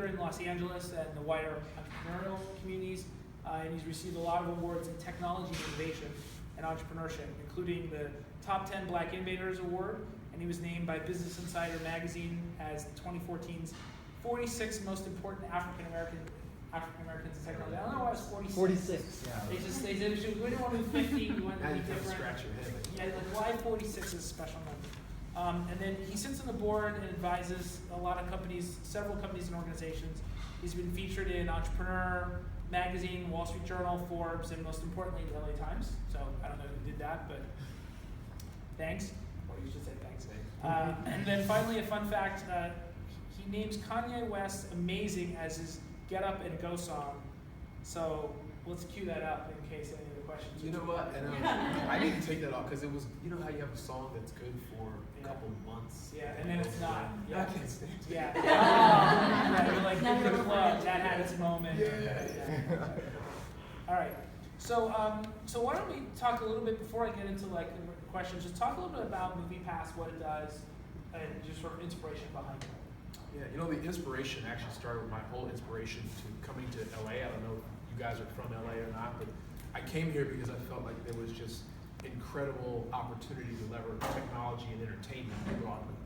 leader in Los Angeles and the wider entrepreneurial communities, and he's received a lot of awards in technology innovation and entrepreneurship, including the Top 10 Black Innovators Award, and he was named by Business Insider magazine as 2014's 46 most important African Americans in technology. I don't know why it's 46. 46. Yeah. They said we didn't want to do 50. We wanted to be different. Scratch your head. Yeah, like why 46 is a special number. And then he sits on the board and advises a lot of companies, several companies and organizations. He's been featured in Entrepreneur magazine, Wall Street Journal, Forbes, and most importantly, the LA Times. So I don't know who did that, but thanks. Or you should say thanks. And then finally, a fun fact, he names Kanye West Amazing as his Get Up and Go song. So let's cue that up in case any of the questions. You know what? And I didn't take that off because it was, you know how you have a song that's good for a couple of months? Yeah, and then it's not. Yeah. I can't stand it. Yeah. Yeah, you're like in the club, that had its moment. Yeah. All right. So why don't we talk a little bit before I get into like the questions? Just talk a little bit about MoviePass, what it does, and just sort of inspiration behind it. Yeah, you know, the inspiration actually started with my whole inspiration to coming to LA. I don't know if you guys are from LA or not, but I came here because I felt like there was just incredible opportunity to leverage technology and entertainment broadly.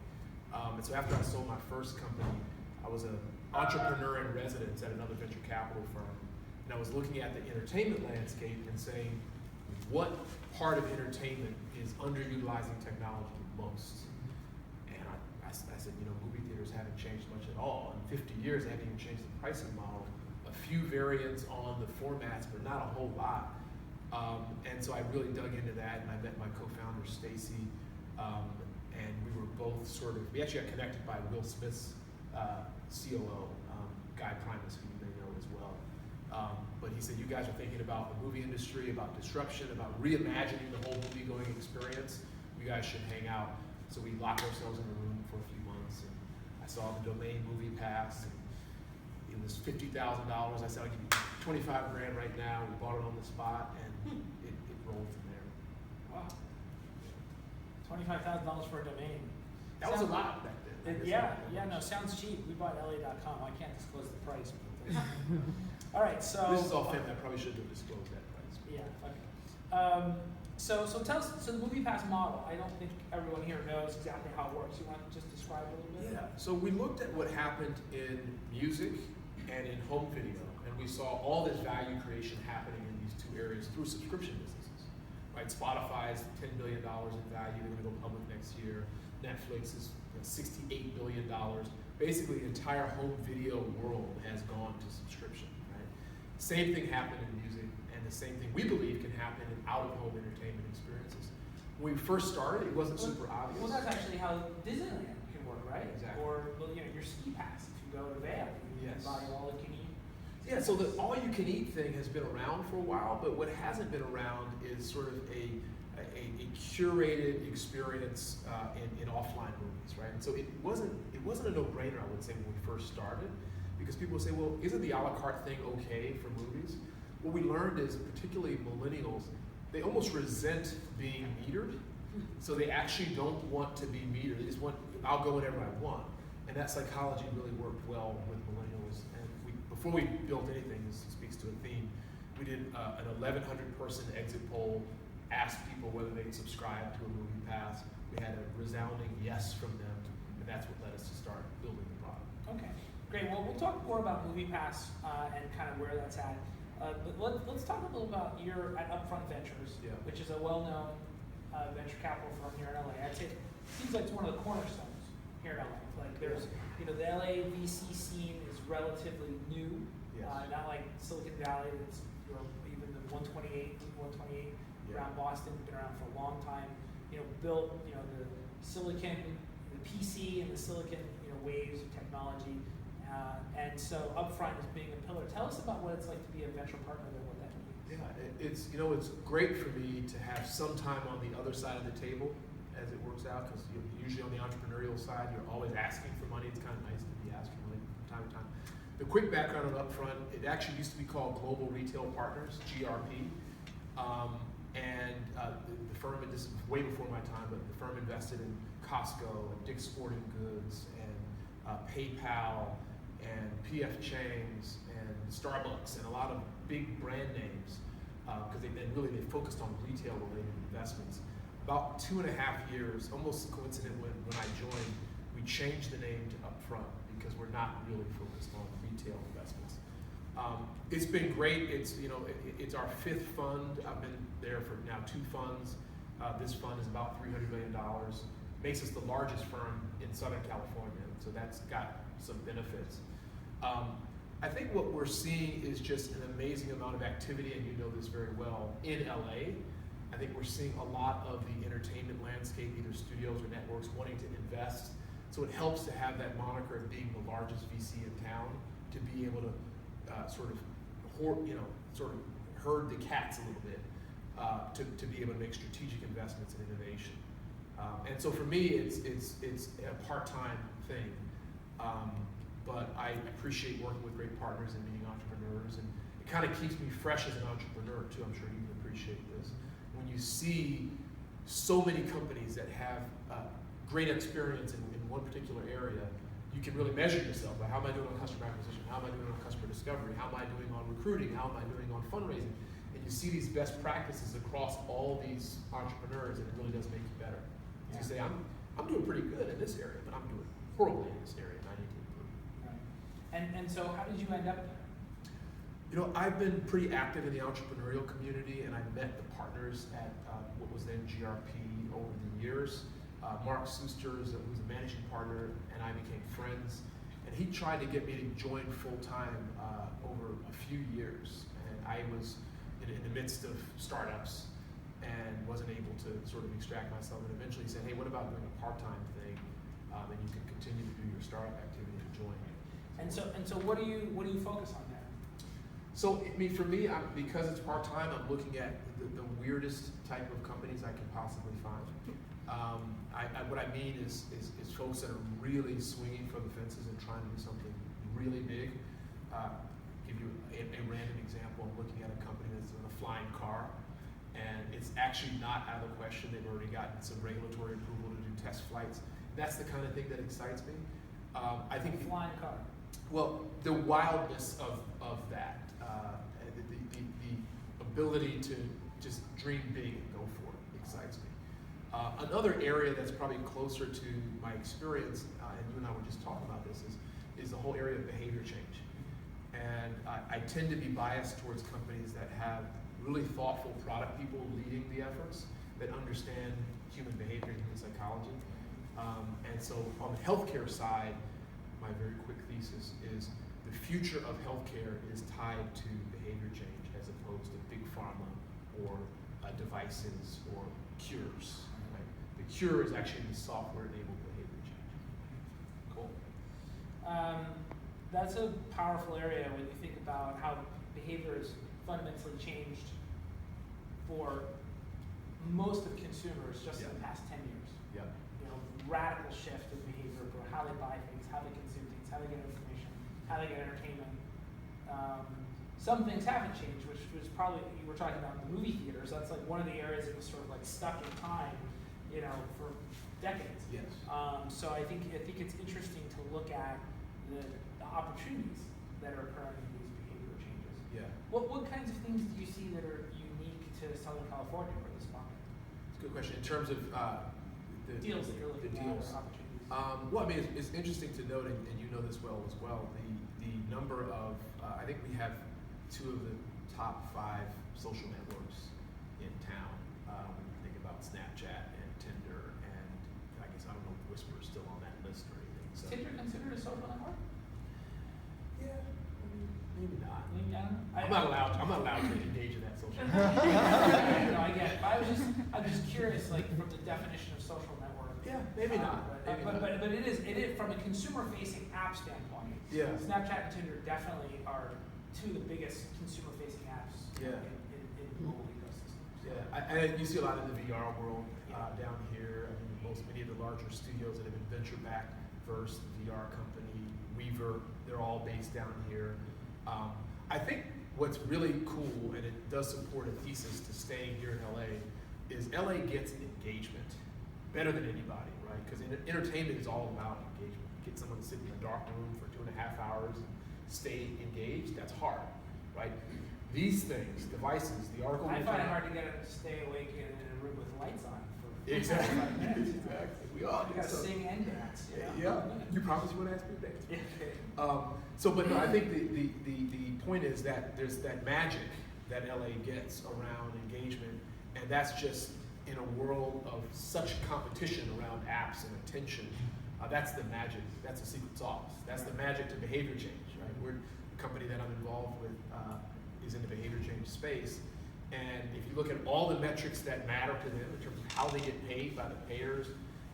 And so after I sold my first company, I was an entrepreneur in residence at another venture capital firm. And I was looking at the entertainment landscape and saying, what part of entertainment is underutilizing technology the most? And I said, you know, movie theaters haven't changed much at all. In 50 years, they haven't even changed the pricing model. A few variants on the formats, but not a whole lot. And so I really dug into that, and I met my co-founder, Stacy, and we were both we actually got connected by Will Smith's COO, Guy Primus, who you may know as well. But he said, you guys are thinking about the movie industry, about disruption, about reimagining the whole movie-going experience. You guys should hang out. So we locked ourselves in a room for a few months, and I saw the domain MoviePass, and it was $50,000. I said, I'll give you 25 grand right now. We bought it on the spot, and it rolled from there. Wow. $25,000 for a domain. That was a lot back then. No, sounds cheap. We bought LA.com. I can't disclose the price. But all right, so. This is all family. I probably shouldn't have disclosed that price. Yeah, okay. So tell us, the MoviePass model, I don't think everyone here knows exactly how it works. You want to just describe it a little bit? Yeah, so we looked at what happened in music and in home video, and we saw all this value creation happening in these two areas through subscription businesses. Right, Spotify is $10 billion in value, they're gonna go public next year. Netflix is $68 billion. Basically, the entire home video world has gone to subscription, right? Same thing happened in music, and the same thing we believe can happen in out-of-home entertainment experiences. When we first started, it wasn't super obvious. Well, that's actually how Disneyland can work, right? Exactly. Or your ski pass, if you go to Vail, you can buy all you can eat. Yeah, so the all-you-can-eat thing has been around for a while, but what hasn't been around is sort of a curated experience in offline movies, right? And so it wasn't a no-brainer, I would say, when we first started, because people would say, well, isn't the a la carte thing okay for movies? What we learned is, particularly millennials, they almost resent being metered, so they actually don't want to be metered. They just want, I'll go whenever I want. And that psychology really worked well with millennials. And before we built anything, this speaks to a theme, we did an 1,100 person exit poll, asked people whether they'd subscribe to a MoviePass. We had a resounding yes from them, and that's what led us to start building the product. Okay, great. Well, we'll talk more about MoviePass and kind of where that's at. But let's talk a little about you're at Upfront Ventures, which is a well-known venture capital firm here in LA. I'd say it seems like it's one of the cornerstones here in LA. Like there's, the LA VC scene is relatively new, not like Silicon Valley. It's even the 128 around Boston, been around for a long time. Built the silicon, the PC and the silicon waves of technology. And so Upfront is being a pillar. Tell us about what it's like to be a venture partner and what that means. Yeah, it's great for me to have some time on the other side of the table as it works out, because usually on the entrepreneurial side, you're always asking for money. It's kind of nice to be asked for money from time to time. The quick background on Upfront, it actually used to be called Global Retail Partners, GRP. The firm, and this is way before my time, but the firm invested in Costco and Dick's Sporting Goods and PayPal and P.F. Chang's and Starbucks and a lot of big brand names, because they focused on retail-related investments. About 2.5 years, almost coincident when I joined, we changed the name to Upfront because we're not really focused on retail investments. It's been great. It's our 5th fund. I've been there for now 2 funds. This fund is about $300 million. Makes us the largest firm in Southern California, so that's got some benefits. I think what we're seeing is just an amazing amount of activity, and you know this very well, in LA. I think we're seeing a lot of the entertainment landscape, either studios or networks, wanting to invest. So it helps to have that moniker of being the largest VC in town, to be able to sort of herd the cats a little bit, to be able to make strategic investments in innovation. And so for me, it's a part-time thing. But I appreciate working with great partners and meeting entrepreneurs, and it kind of keeps me fresh as an entrepreneur too. I'm sure you can appreciate this. When you see so many companies that have great experience in one particular area, you can really measure yourself by how am I doing on customer acquisition, how am I doing on customer discovery, how am I doing on recruiting, how am I doing on fundraising, and you see these best practices across all these entrepreneurs, and it really does make you better. Yeah. You say, I'm doing pretty good in this area, but I'm doing horribly in this area. And so how did you end up there? You know, I've been pretty active in the entrepreneurial community, and I met the partners at what was then GRP over the years. Mark Suster, who's a managing partner, and I became friends, and he tried to get me to join full-time over a few years, and I was in the midst of startups and wasn't able to sort of extract myself, and eventually he said, hey, what about doing a part-time thing, and you can continue to do your startup activity and join. And so what do you focus on there? So for me, because it's part-time, I'm looking at the weirdest type of companies I can possibly find. What I mean is folks that are really swinging for the fences and trying to do something really big. Give you a random example. I'm looking at a company that's doing a flying car, and it's actually not out of the question. They've already gotten some regulatory approval to do test flights. That's the kind of thing that excites me. I think a flying car. Well, the wildness of that, the ability to just dream big and go for it excites me. Another area that's probably closer to my experience, and you and I were just talking about this, is the whole area of behavior change. And I tend to be biased towards companies that have really thoughtful product people leading the efforts, that understand human behavior and human psychology. And so on the healthcare side, my very quick thesis is the future of healthcare is tied to behavior change as opposed to big pharma or devices or cures. Right? The cure is actually the software-enabled behavior change. Cool. That's a powerful area when you think about how behavior has fundamentally changed for most of consumers just in the past 10 years. Yeah. You know, radical shift in behavior for how they buy things, how they consume things, how they get information, how they get entertainment. Some things haven't changed, which was probably, you were talking about the movie theaters. That's like one of the areas that was sort of like stuck in time, you know, for decades. Yes. So I think it's interesting to look at the opportunities that are occurring in these behavior changes. Yeah. What kinds of things do you see that are unique to Southern California for this market? It's a good question. In terms of the deals that you're looking at or opportunities. Well, I mean, it's interesting to note, and you know this well as well, the number of, I think we have 2 of the top 5 social networks in town. When you think about Snapchat and Tinder, and I guess I don't know if Whisper is still on that list or anything. So. Is Tinder considered a social network? Yeah, I mean, maybe not. Maybe not. I'm not allowed to engage in that social network. No, I get it. I'm just curious, like from the definition of social network. Yeah, maybe not. But it is from a consumer-facing app standpoint. Yeah. Snapchat and Tinder definitely are 2 of the biggest consumer-facing apps in mobile ecosystems. Yeah, and you see a lot in the VR world down here. I mean, many of the larger studios that have been venture-backed, Verse, the VR company, Weaver, they're all based down here. I think what's really cool, and it does support a thesis to staying here in LA, is LA gets engagement better than anybody, right? Because entertainment is all about engagement. You get someone to sit in a dark room for 2.5 hours and stay engaged, that's hard, right? These things, devices, the article. I find it hard to get them to stay awake in a room with lights on for Exactly. 45 minutes. Exactly. We all You do. gotta So, sing and dance. yeah. You promise you want to ask me to dance? Yeah. But no, I think the point is that there's that magic that LA gets around engagement, and that's just in a world of such competition around apps and attention. That's the magic. That's the secret sauce. That's the magic to behavior change, right? We're a company that I'm involved with is in the behavior change space, and if you look at all the metrics that matter to them in terms of how they get paid by the payers,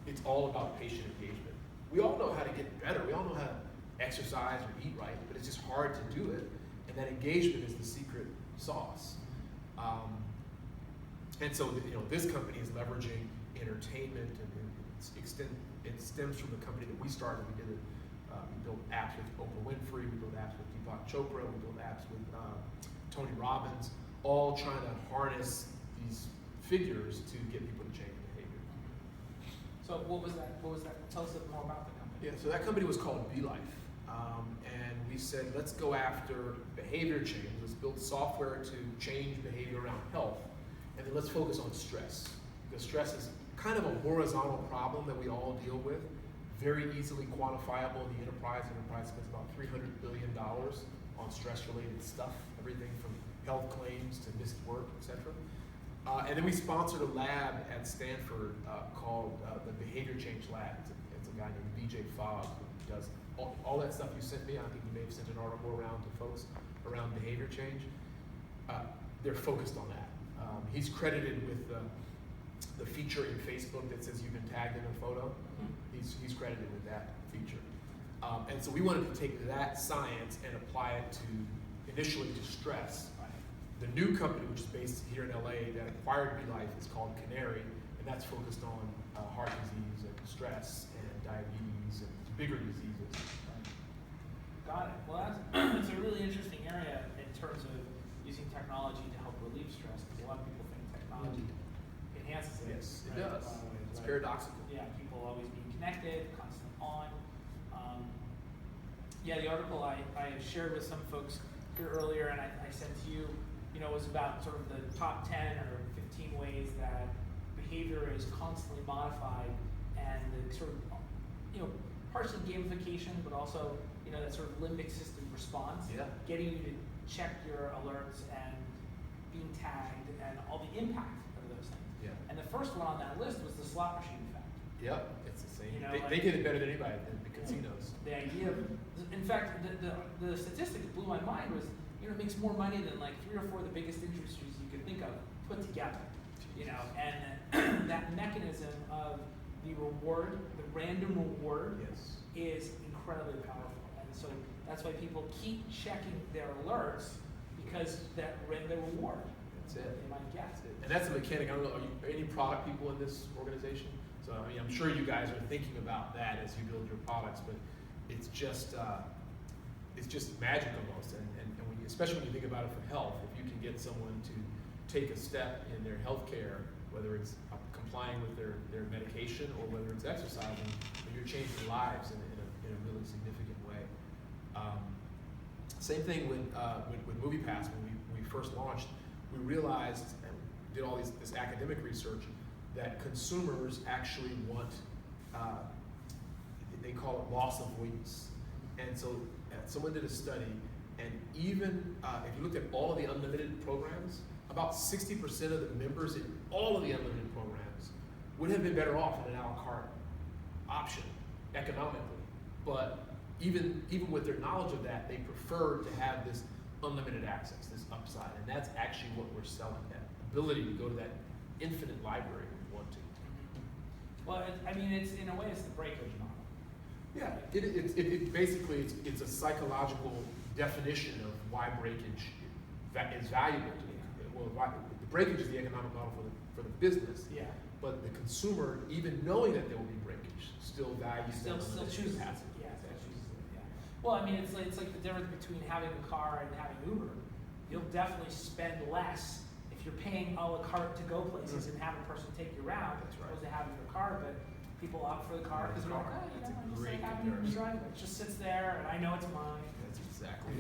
it's all about patient engagement. We all know how to get better. We all know how to exercise or eat right, but it's just hard to do it. And that engagement is the secret sauce. And so, this company is leveraging entertainment, and it stems from the company that we started. We did it. We built apps with Oprah Winfrey. We built apps with Deepak Chopra. We built apps with Tony Robbins, all trying to harness these figures to get people to change behavior. So what was that? Tell us a bit more about the company. Yeah, so that company was called BeLife. And we said, let's go after behavior change. Let's build software to change behavior around health. And then let's focus on stress. Because stress is kind of a horizontal problem that we all deal with, very easily quantifiable in the enterprise. The enterprise spends about $300 billion on stress-related stuff, everything from health claims to missed work, etc. And then we sponsored a lab at Stanford called the Behavior Change Lab. It's a guy named BJ Fogg who does all that stuff you sent me. I think you may have sent an article around to folks around behavior change. They're focused on that. He's credited with the feature in Facebook that says you've been tagged in a photo. He's credited with that feature. And so we wanted to take that science and apply it to, initially to stress. The new company, which is based here in LA, that acquired BeLife, is called Canary, and that's focused on heart disease and stress and diabetes and bigger diseases. Got it. Well, that's a really interesting area in terms of using technology to help relieve stress, because a lot of people think technology enhances it. Yes, it right? does. It's Right? paradoxical. Yeah, people always being connected, constant on. Yeah, the article I shared with some folks here earlier, and I sent to you, was about sort of the top 10 or 15 ways that behavior is constantly modified, and the sort of, partially gamification, but also, that sort of limbic system response, getting you to check your alerts and being tagged and all the impact of those things. Yeah. And the first one on that list was the slot machine effect. Yep, it's the same. Like, they get it better than anybody in the casinos. The idea of, in fact, the statistic that blew my mind was, it makes more money than like 3 or 4 of the biggest industries you could think of put together. And that mechanism of the reward, the random reward, is incredibly powerful. And so that's why people keep checking their alerts, because that the reward. That's it. They might guess. And that's a mechanic. I don't know, are any product people in this organization? So I'm sure you guys are thinking about that as you build your products, but it's just magic almost. And when especially when you think about it for health, if you can get someone to take a step in their health care, whether it's complying with their medication or whether it's exercising, you're changing lives in a really significant way. Same thing with MoviePass. When we first launched, we realized and did all this academic research that consumers actually want, they call it loss avoidance. And so someone did a study, and even if you looked at all of the unlimited programs, about 60% of the members in all of the unlimited programs would have been better off in an a la carte option economically. But even with their knowledge of that, they prefer to have this unlimited access, this upside. And that's actually what we're selling, that ability to go to that infinite library when you want to. Well, it's in a way, it's the breakage model. Yeah, it basically, it's a psychological definition of why breakage is valuable to you. Well, the breakage is the economic model for the business. Yeah. But the consumer, even knowing that there will be breakage, still values Still chooses it. Yeah, still chooses it. Yeah. Well, it's like the difference between having a car and having Uber. You'll definitely spend less if you're paying a la carte to go places and have a person take you around, as opposed to having your car. But people opt for the car because they're like, I just like having it in the driveway. It just sits there, and I know it's mine. That's exactly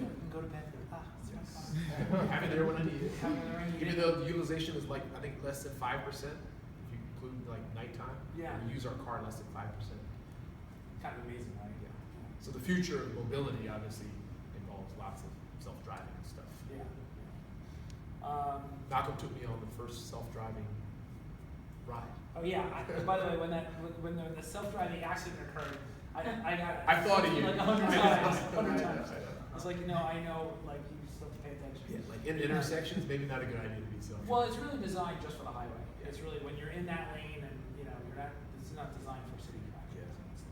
Have it there when I need it. Have it there when you need Even it. though the utilization is like, I think less than 5%, if you include like nighttime. Yeah. We use our car less than 5%. Kind of amazing, right? Yeah. So the future of mobility obviously involves lots of self-driving and stuff. Yeah. Malcolm took me on the first self-driving ride. Oh yeah. By the way, when the self-driving accident occurred, I got. I thought of you. Like 100 times. 100 times. I was like, I know, like you still have to pay attention. Yeah, like in intersections, maybe not a good idea to be self-driving. Well, it's really designed just for the highway. It's really when you're in that lane and you're not. It's not designed for city traffic. Yeah. So it's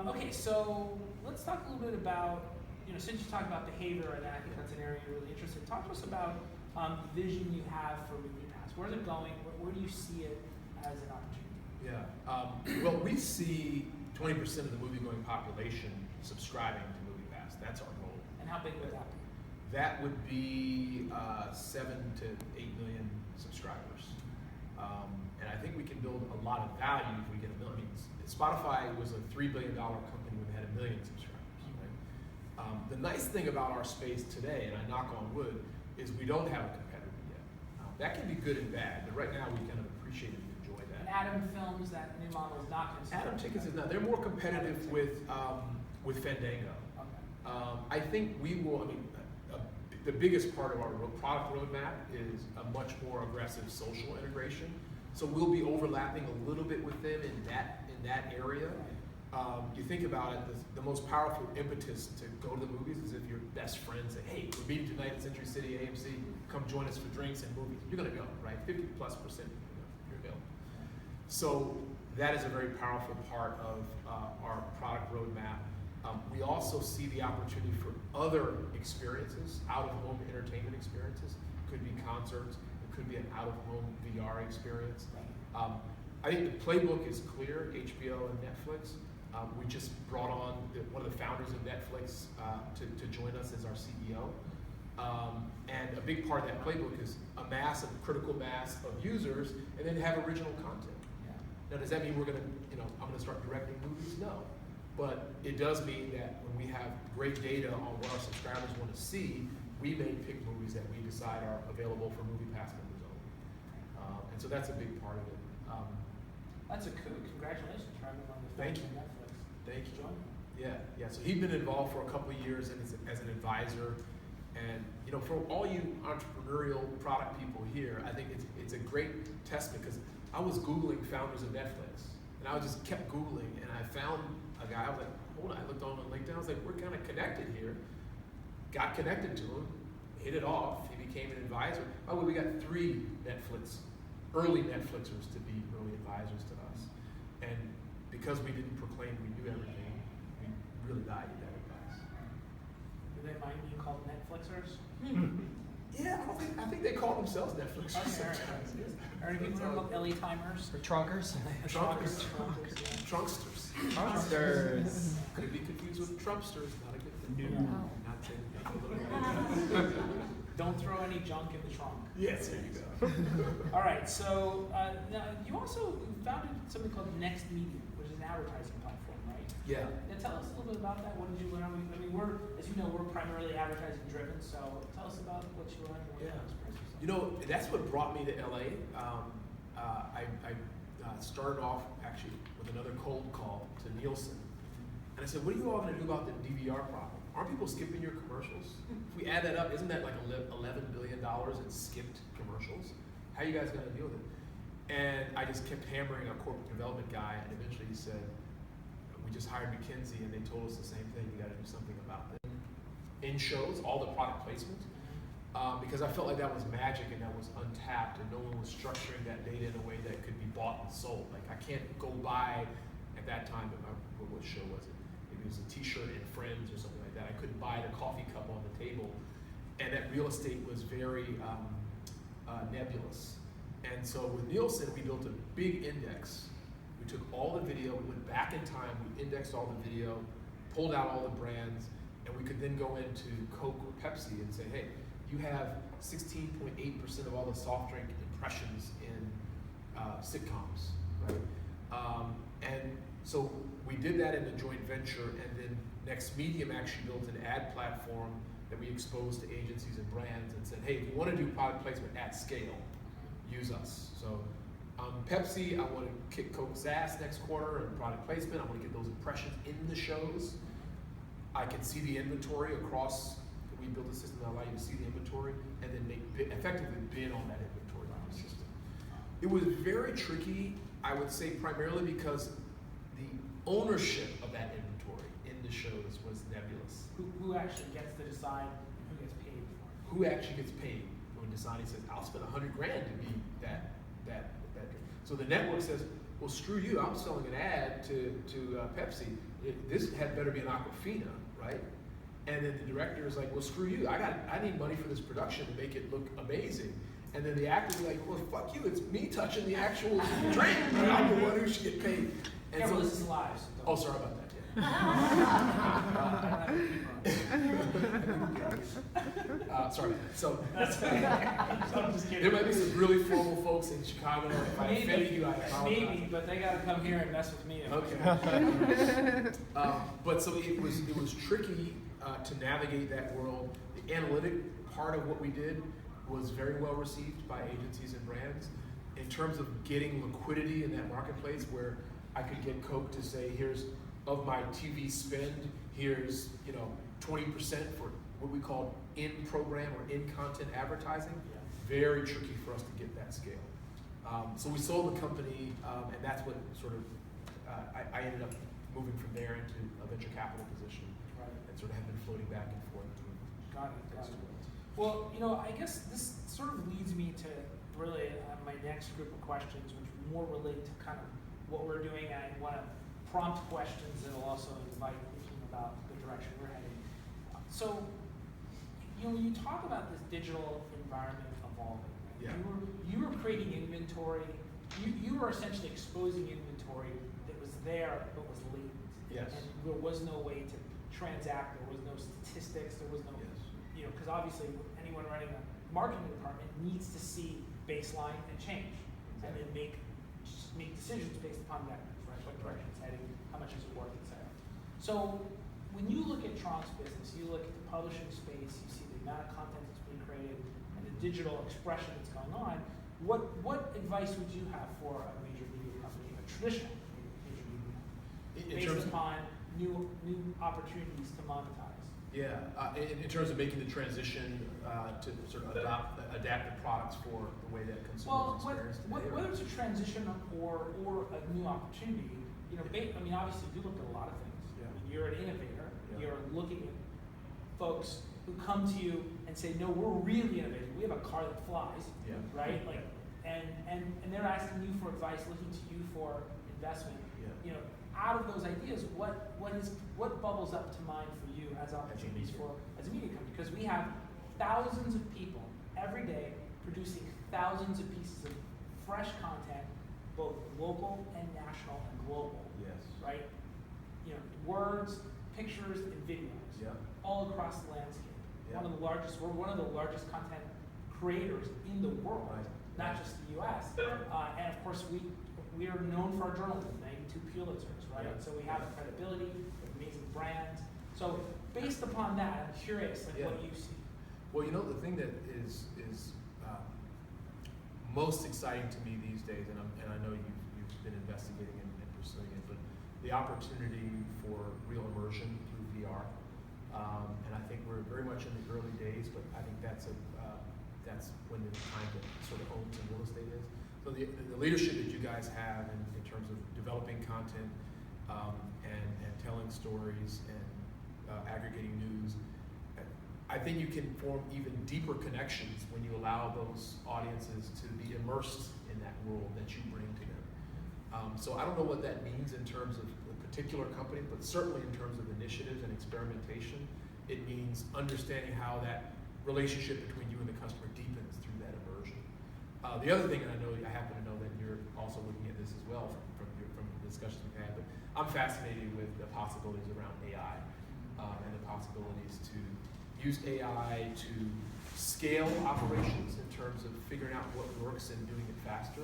not. Okay, so let's talk a little bit about since you talked about behavior and I think that's an area you're really interested in. Talk to us about the vision you have for MoviePass. Where's it going? Where do you see it as an opportunity? Yeah. Well, we see 20% of the movie-going population subscribing to MoviePass. That's our goal. And how big would that be? That would be 7 to 8 million subscribers. And I think we can build a lot of value if we get a million. Spotify was a $3 billion company when they had 1 million subscribers. Right? The nice thing about our space today, and I knock on wood, is we don't have a competitor yet. That can be good and bad, but right now we kind of appreciate and enjoy that. And Atom Films, that new model is not considered. Atom Tickets is not. They're more competitive with Fandango. Okay. I think we will. The biggest part of our product roadmap is a much more aggressive social integration. So we'll be overlapping a little bit with them in that area. You think about it, the most powerful impetus to go to the movies is if your best friend say, hey, we're meeting tonight at Century City AMC, come join us for drinks and movies. You're gonna go, right? 50+%, you're going. So that is a very powerful part of our product roadmap. We also see the opportunity for other experiences, out-of-home entertainment experiences. It could be concerts, it could be an out-of-home VR experience. I think the playbook is clear, HBO and Netflix. We just brought on one of the founders of Netflix to join us as our CEO. And a big part of that playbook is a critical mass of users, and then have original content. Yeah. Now, does that mean we're gonna, I'm gonna start directing movies? No. But it does mean that when we have great data on what our subscribers want to see, we may pick movies that we decide are available for MoviePass members only. And so that's a big part of it. That's a coup. Congratulations for having on the Thank you. Netflix. Thank you. Join. Yeah. So he's been involved for a couple of years and as an advisor. And for all you entrepreneurial product people here, I think it's a great testament because I was Googling founders of Netflix. And I just kept Googling and I found a guy. I was like, hold on. I looked on LinkedIn. I was like, we're kind of connected here. Got connected to him, hit it off. He became an advisor. By the way, we got 3 early Netflixers to be early advisors to us. And because we didn't proclaim we knew everything, we really valued that advice. Do they mind being called Netflixers? Yeah, I think they call themselves Netflixers Okay, sometimes. Or have you heard of LA Timers? Or trunkers. Trunkers. Yeah. Trunksters. Trunksters. Could be confused with Trumpsters. Not a good thing. Yeah. Not saying. Don't throw any junk in the trunk. Yes, there you go. All right, so now you also founded something called Next Medium, which is an advertising platform, right? Yeah. Now tell us a little bit about that. What did you learn? I mean, as you know, we're primarily advertising driven, so tell us about what you learned and what you express yourself. That's what brought me to LA. I started off actually with another cold call to Nielsen. And I said, what are you all going to do about the DVR problem? Aren't people skipping your commercials? If we add that up, isn't that like $11 billion in skipped commercials? How are you guys going to deal with it? And I just kept hammering our corporate development guy, and eventually he said, we just hired McKinsey, and they told us the same thing. You got to do something about that. In shows, all the product placement, because I felt like that was magic and that was untapped, and no one was structuring that data in a way that could be bought and sold. Like I can't go buy at that time. What show was it? Maybe it was a T-shirt and Friends or something like that. I couldn't buy the coffee cup on the table, and that real estate was very nebulous. And so with Nielsen, we built a big index. We took all the video, we went back in time, we indexed all the video, pulled out all the brands, and we could then go into Coke or Pepsi and say, hey, you have 16.8% of all the soft drink impressions in sitcoms, right? And so we did that in the joint venture, and then Next Medium actually built an ad platform that we exposed to agencies and brands and said, hey, if you want to do product placement at scale, use us. So Pepsi, I want to kick Coke's ass next quarter in product placement. I want to get those impressions in the shows. I can see the inventory across. We built a system that allows you to see the inventory and then effectively bid on that inventory on the system. It was very tricky, I would say, primarily because the ownership of that inventory in the shows was nebulous. Who actually gets to decide who gets paid for it? Who actually gets paid when designing says, I'll spend $100 grand to be that. So the network says, well, screw you, I'm selling an ad to Pepsi. This had better be an Aquafina, right? And then the director is like, well, screw you, I need money for this production to make it look amazing. And then the actors are like, well, fuck you, it's me touching the actual drink. I'm the one who should get paid. And Careful, so, this is live. So oh, sorry about that. Sorry. So I'm just kidding. there might be some really formal folks in Chicago. If I offended you, I apologize. Maybe, but they got to come here and mess with me. Okay. But so it was tricky to navigate that world. The analytic part of what we did was very well received by agencies and brands in terms of getting liquidity in that marketplace where I could get Coke to say, here's of my TV spend, here's 20% for what we call in-program or in-content advertising. Yeah. Very tricky for us to get that scale. So we sold the company, and that's what sort of, I ended up moving from there into a venture capital position, Right. and sort of have been floating back and forth. Got it. Well, I guess this sort of leads me to really my next group of questions, which more relate to kind of what we're doing. I want to prompt questions that will also invite thinking about the direction we're heading. So, when you talk about this digital environment evolving, right? Yeah. You were creating inventory. You were essentially exposing inventory that was there but was latent. Yes. And there was no way to transact. There was no statistics. There was no, Yes. because obviously anyone running a marketing department needs to see baseline and change, and then make decisions based upon that, right? What direction it's heading, how much is it worth, etc. So when you look at Tron's business, you look at the publishing space, you see the amount of content that's being created and the digital expression that's going on. What advice would you have for a major media company, a traditional major media company, based upon new opportunities to monetize? Yeah, in terms of making the transition to sort of adapt the products for the way that consumers experience today. Whether it's a transition or a new opportunity, obviously you look at a lot of things. Yeah. You're an innovator. Yeah. You're looking at folks who come to you and say, no, we're really innovative. We have a car that flies, Yeah. right? And they're asking you for advice, looking to you for investment. Yeah. Out of those ideas, what bubbles up to mind for you as opportunities as a media company? Because we have thousands of people every day producing thousands of pieces of fresh content, both local and national and global. Yes. Right? Words, pictures, and videos. Yeah. All across the landscape. Yeah. We're one of the largest content creators in the world, Right. not just the U.S. And of course, we are known for our journalism, 92 Pulitzers, right? Yeah. So we have credibility, we have amazing brands. So based upon that, I'm curious, what you see. Well, the thing that is most exciting to me these days, and I know you've been investigating and pursuing it, but the opportunity for real immersion through VR. And I think we're very much in the early days, but I think that's when the time to sort of own some real estate is. So the leadership that you guys have in terms of developing content and telling stories and aggregating news, I think you can form even deeper connections when you allow those audiences to be immersed in that world that you bring to them. So I don't know what that means in terms of a particular company, but certainly in terms of initiatives and experimentation, it means understanding how that relationship between you and the customer deepens through that immersion. The other thing, and I happen to know that you're also looking at this as well from the discussions we've had, but I'm fascinated with the possibilities around AI and the possibilities to use AI to scale operations in terms of figuring out what works and doing it faster.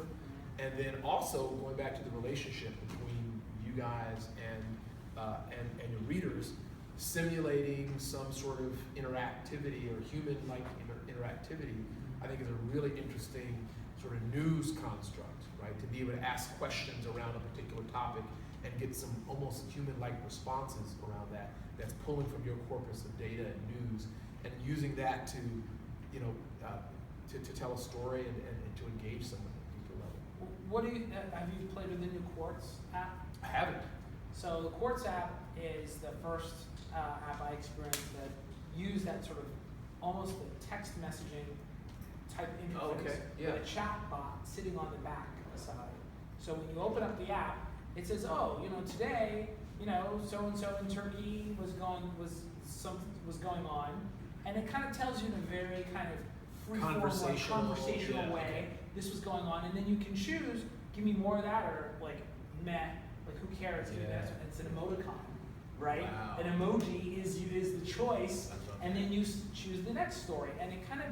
And then also going back to the relationship between you guys and your readers, simulating some sort of interactivity or human-like interactivity, I think is a really interesting sort of news construct, right? To be able to ask questions around a particular topic and get some almost human-like responses around that, that's pulling from your corpus of data and news, and using that to, you know, to tell a story and to engage someone at a deeper level. What do you, have you played with the new Quartz app? I haven't. So the Quartz app is the first app I experienced that used that sort of almost a text messaging type interface with a chat bot sitting on the back side. So when you open up the app, it says, oh, you know, today, you know, so and so in Turkey was going on, and it kind of tells you in a very kind of conversational way this was going on, and then you can choose, give me more of that, or like meh, like who cares? It's an emoticon, right? Wow. An emoji is the choice, and then you choose the next story, and it kind of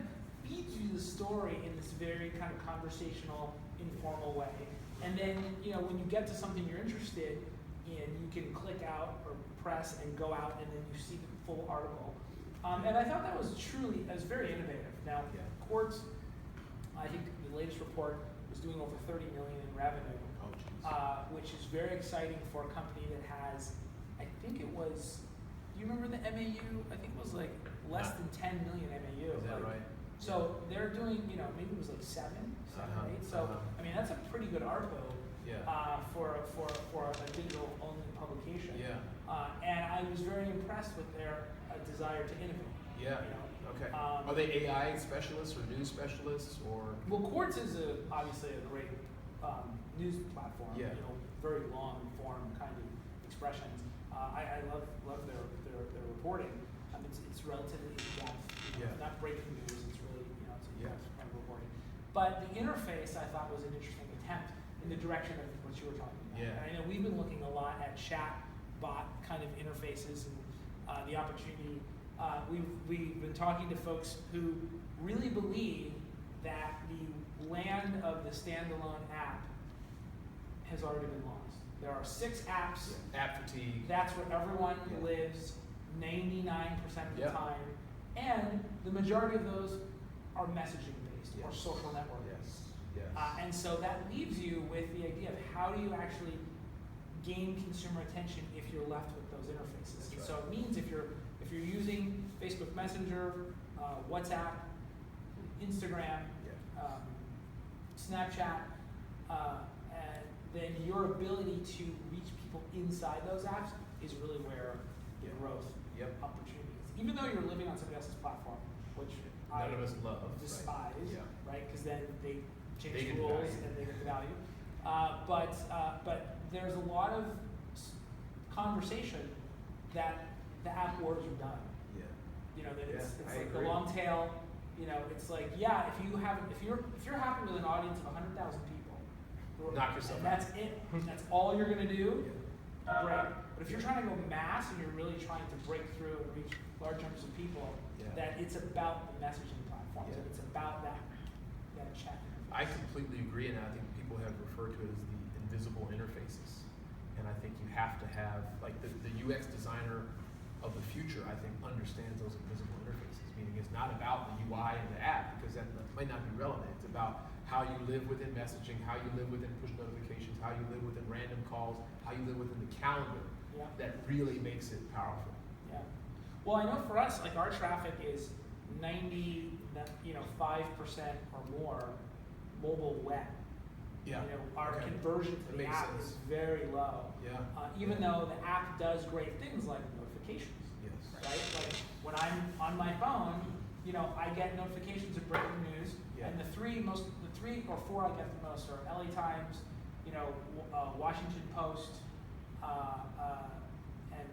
feeds you the story in this very kind of conversational, informal way. And then, you know, when you get to something you're interested in, you can click out or press and go out, and then you see the full article. And I thought that was very innovative. Now, Quartz, I think the latest report was doing over 30 million in revenue, which is very exciting for a company that has, I think it was, do you remember the MAU? I think it was like less than 10 million MAU. Is that right? So they're doing, you know, maybe it was like seven, eight. So I mean, that's a pretty good ARPU for a digital only publication. Yeah. And I was very impressed with their desire to innovate. Yeah. You know? Okay. Are they AI specialists or news specialists or? Well, Quartz is obviously a great news platform. Yeah. You know, very long form kind of expressions. I love their reporting. It's relatively in-depth. You know, not breaking news. It's really, you know, it's in-depth kind of reporting. But the interface I thought was an interesting attempt in the direction of what you were talking about. Yeah. And I know we've been looking a lot at chat bot kind of interfaces and the opportunity. We've been talking to folks who really believe that the land of the standalone app has already been lost. There are 6 apps. Yeah. App fatigue. That's where everyone lives 99% of the time. And the majority of those are messaging based or social network based. Yes. And so that leaves you with the idea of how do you actually gain consumer attention if you're left with those interfaces. That's right. So it means if you're using Facebook Messenger, WhatsApp, Instagram, Snapchat, then your ability to reach people inside those apps is really where the growth opportunity is. Even though you're living on somebody else's platform, which none of us love, despise, right? Because then they change They the get rules value. and they get the value. But there's a lot of conversation that the app wars are done. Yeah. You know, that it's I like agree. the long tail. You know, it's like, if you're happy with an audience of 100,000 people, Knock yourself and out. that's it. That's all you're gonna do. Great. But if you're trying to go mass and you're really trying to break through and reach large numbers of people, that it's about the messaging platforms and it's about that chat. I completely agree, and I think people have referred to it as the invisible interfaces. And I think you have to have, like the UX designer of the future, I think, understands those invisible interfaces, meaning it's not about the UI and the app, because that might not be relevant. It's about how you live within messaging, how you live within push notifications, how you live within random calls, how you live within the calendar. That really makes it powerful. Yeah. Well, I know for us, like our traffic is 95% or more mobile web. Yeah. You know, our conversion to the makes app sense. is very low. Yeah. Even though the app does great things like notifications. Yes. Right? Like when I'm on my phone, you know, I get notifications of breaking news, and the three or four I get the most are LA Times, you know, Washington Post, and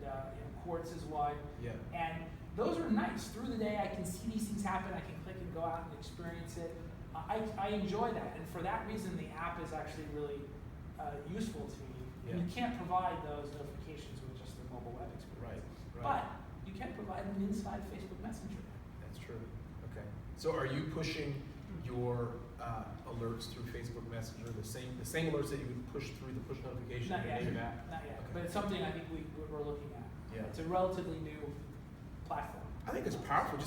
Quartz is one. Yeah. And those are nice. Through the day, I can see these things happen. I can click and go out and experience it. I enjoy that, and for that reason, the app is actually really useful to me. And you can't provide those notifications with just the mobile web experience. Right. But you can provide them inside Facebook Messenger. That's true. Okay. So are you pushing your alerts through Facebook Messenger, the same alerts that you would push through the push notification Not in yet. the native app? Not yet. Okay. But it's something I think we're looking at. Yeah. It's a relatively new platform. I think it's powerful.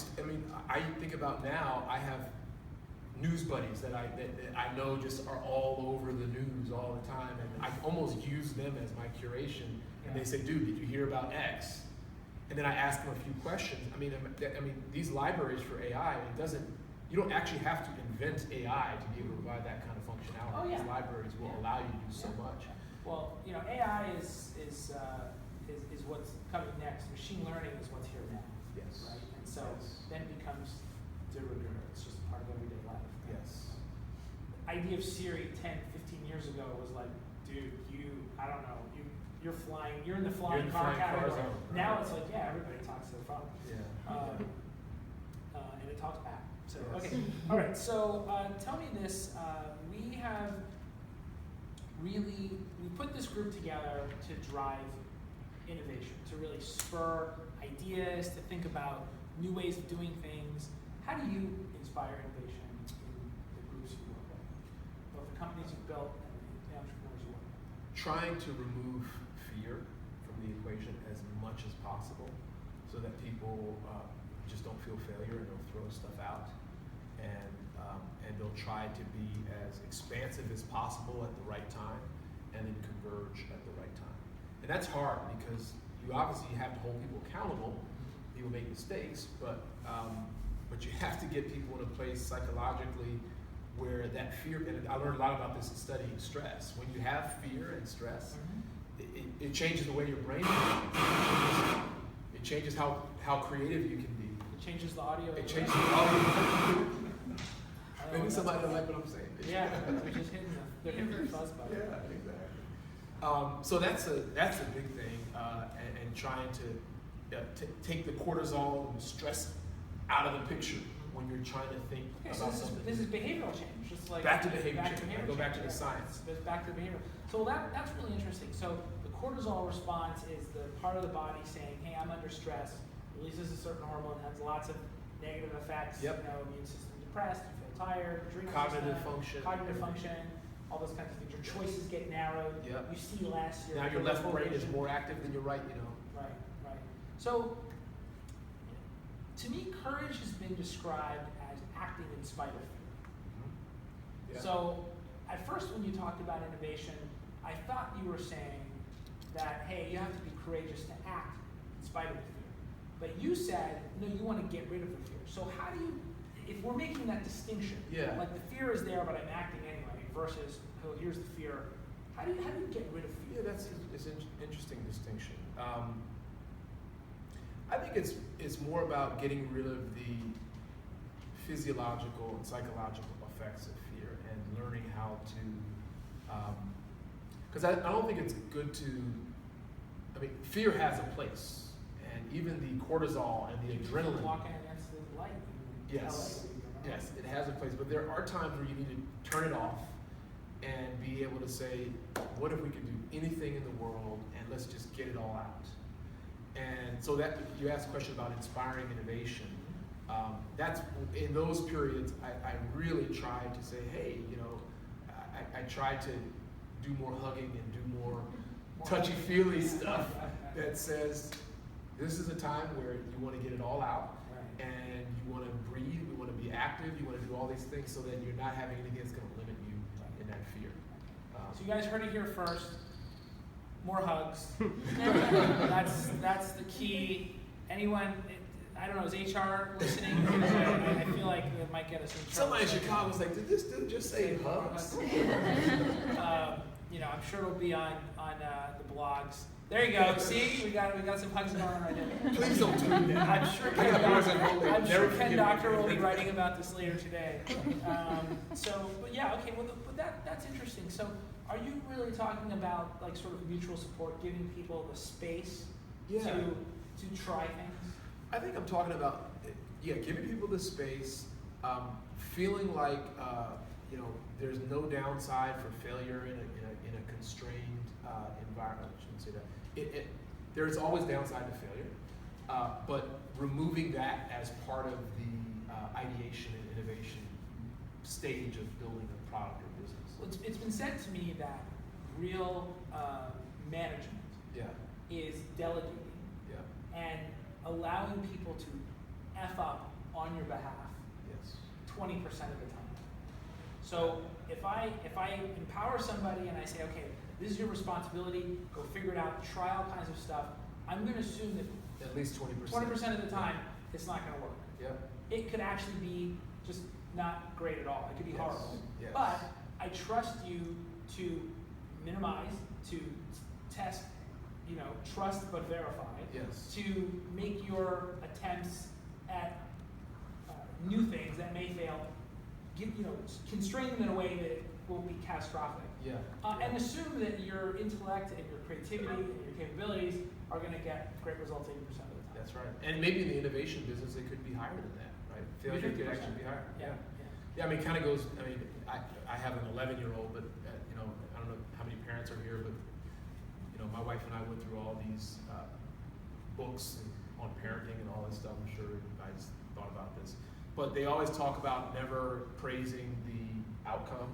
I think about now, I have news buddies that I know just are all over the news all the time, and I almost use them as my curation. And they say, "Dude, did you hear about X?" And then I ask them a few questions. These libraries for AI, you don't actually have to invent AI to be able to provide that kind of functionality. Oh, yeah. These libraries will allow you to do so much. Well, AI is what's coming next. Machine learning is what's here now. Yes. Right? And so Yes. then it becomes de rigueur. It's just part of everyday life. Yes. The idea of Siri 10, 15 years ago was like, dude, I don't know, you're flying, you're in the flying car category. Now it's like, yeah, everybody talks to their phone. Yeah. And it talks back. So, Yes. okay. All right, so tell me this. We put this group together to drive innovation, to really spur ideas, to think about new ways of doing things. How do you inspire innovation in the groups you work with, both the companies you've built and the entrepreneurs you work with? Trying to remove fear from the equation as much as possible so that people just don't feel failure and they'll throw stuff out. And they'll try to be as expansive as possible at the right time and then converge at the right time. And that's hard because you obviously have to hold people accountable. People make mistakes, but you have to get people in a place psychologically where that fear, and I learned a lot about this in studying stress. When you have fear and stress, it changes the way your brain works. It changes how creative you can be. It changes the audio. It changes the audio. Maybe somebody doesn't like what I'm saying. Yeah, they're just hitting the fuzz button. Yeah, exactly. So that's a big thing, and trying to take the cortisol and the stress out of the picture when you're trying to think about something. This is behavioral change, just like back to behavior change. Go back to the science. Back to behavior. So that's really interesting. So the cortisol response is the part of the body saying, "Hey, I'm under stress." Releases a certain hormone, has lots of negative effects. Yep. Immune system depressed, you feel tired, adrenal Cognitive system, function. cognitive function, all those kinds of things. Your choices get narrowed. Yep. You see less. Now your left brain is more active than your right. Right. So, to me, courage has been described as acting in spite of fear. Yeah. So, at first when you talked about innovation, I thought you were saying that, hey, you have to be courageous to act in spite of the fear. But you said, no, you want to get rid of the fear. So how do you, if we're making that distinction, like the fear is there, but I'm acting anyway, versus, oh, here's the fear, how do you get rid of fear? Yeah, it's an interesting distinction. I think it's more about getting rid of the physiological and psychological effects of fear and learning how to, because I don't think it's good to, fear has a place, and even the cortisol and the adrenaline. Walking against the light. Yes, it has a place, but there are times where you need to turn it off and be able to say, what if we could do anything in the world and let's just get it all out? And so that you asked a question about inspiring innovation. That's in those periods I really tried to say, hey, I tried to do more hugging and do more touchy-feely stuff that says this is a time where you want to get it all out, and you want to breathe, you want to be active, you want to do all these things so that you're not having anything that's going to limit you in that fear. So you guys heard it here first. More hugs. That's the key. Anyone, I don't know, is HR listening? I feel like it might get us in trouble. Somebody in Chicago's like, did this dude just say hugs? I'm sure it'll be on the blogs. There you go. See, we got some hugs going on right now. Please don't tweet that. I'm sure Ken Doctor will be writing about this later today. But yeah, okay. Well, that's interesting. So, are you really talking about like sort of mutual support, giving people the space to try things? I think I'm talking about giving people the space, feeling like there's no downside for failure in a constrained environment. I shouldn't say that. There's always downside to failure, but removing that as part of the ideation and innovation stage of building a product or business. Well, it's been said to me that real management is delegating and allowing people to F up on your behalf Yes. 20% of the time. So if I empower somebody and I say, okay, this is your responsibility, go figure it out, try all kinds of stuff, I'm going to assume that At least 20%. 20% of the time, it's not going to work. Yep. It could actually be just not great at all. It could be Yes. horrible. Yes. But I trust you to minimize, to test, trust but verify, Yes. to make your attempts at new things that may fail, constrain them in a way that it won't be catastrophic. Yeah. And assume that your intellect and your creativity and your capabilities are going to get great results 80% of the time. That's right. And maybe in the innovation business, it could be higher than that, right? Failure could actually be higher. Yeah. Yeah, I mean, it kind of goes, I have an 11-year-old, but, I don't know how many parents are here, but, my wife and I went through all these books on parenting and all this stuff. I'm sure you guys thought about this. But they always talk about never praising the outcome.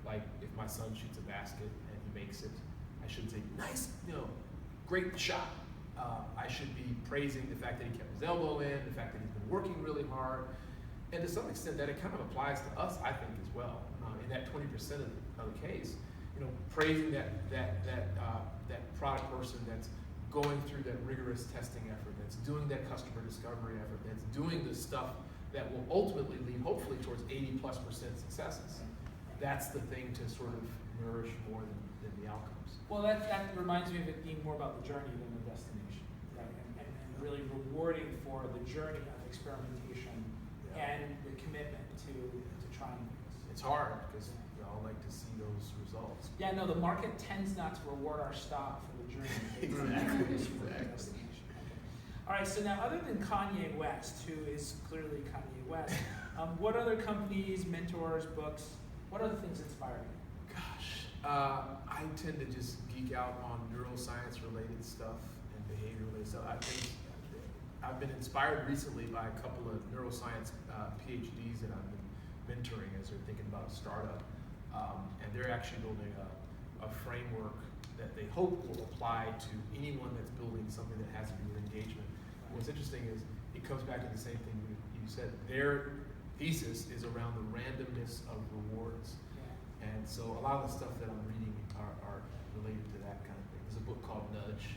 Like, if my son shoots a basket and he makes it, I shouldn't say, nice, great shot. I should be praising the fact that he kept his elbow in, the fact that he's been working really hard. And to some extent, that it kind of applies to us, I think, as well. In that 20% of the case, praising that product person that's going through that rigorous testing effort, that's doing that customer discovery effort, that's doing the stuff that will ultimately lead, hopefully, towards 80+% successes. That's the thing to sort of nourish more than the outcomes. Well, that reminds me of it being more about the journey than the destination, right? And really rewarding for the journey of experimentation and the commitment to trying things. It's hard because we all like to see those results. Yeah, no, the market tends not to reward our stock for the journey. Exactly. The destination. Okay. All right, so now other than Kanye West, who is clearly Kanye West, what other companies, mentors, books, what other things inspire you? Gosh, I tend to just geek out on neuroscience related stuff and behavior related stuff. I've been inspired recently by a couple of neuroscience PhDs that I've been mentoring as they're thinking about a startup. And they're actually building a framework that they hope will apply to anyone that's building something that has to do with engagement. What's interesting is it comes back to the same thing you said. Their thesis is around the randomness of rewards. And so a lot of the stuff that I'm reading are related to that kind of thing. There's a book called Nudge.